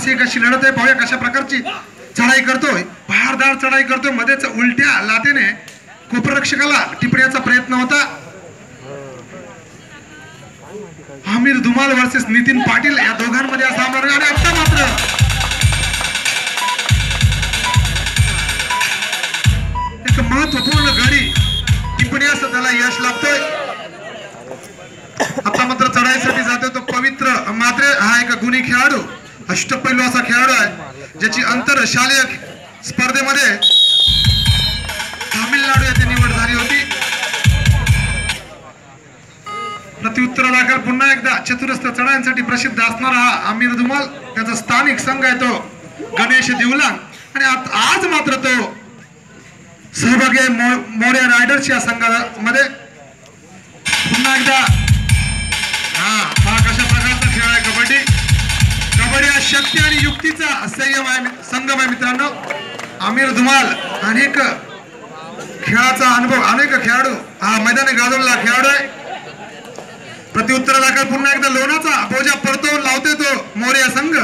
माणसे कशी लढत आहे पाहूया, कशा प्रकारची चढाई करतोय, भारदार चढाई करतोय, मध्येच उलट्या लाटेने कोपररक्षकाला टिपण्याचा प्रयत्न होता। आमिर धुमाल वर्सेस नितीन पाटील या दोघांमध्ये असा सामना, आणि आता मात्र एक महत्वपूर्ण गडी टिपण्यास त्याला यश लाभतोय। आता मात्र चढाईसाठी जातोय तो पवित्र मात्रे, हा एक गुणी खेळाडू, अष्टपैलू असा खेळाडू आहे ज्याची आंतरशालेय स्पर्धेमध्ये तामिळनाडू येथे निवड झाली होती। प्रत्युत्तरादाखल पुन्हा एकदा चतुरस्र चढाईसाठी प्रसिद्ध असणारा हा आमिर धुमाल, त्याचा स्थानिक संघ आहे तो गणेश दिवलांग, आणि आज मात्र तो सहभागी आहे मोर्या रायडर्स या संघामध्ये। पुन्हा एकदा हा कशा प्रकारचा खेळ आहे कबड्डी। कबड्डी हा शक्ती आणि युक्तीचा संयम आहे, संगम आहे मित्रांनो। आमिर धुमाल अनेक खेळाचा अनुभव, अनेक खेळाडू हा मैदानी गाजवलेला खेळाडू आहे। प्रत्युत्तरादाखल पुन्हा एकदा लोणाचा बोजा परतवून लावते तो मोर्या संघ।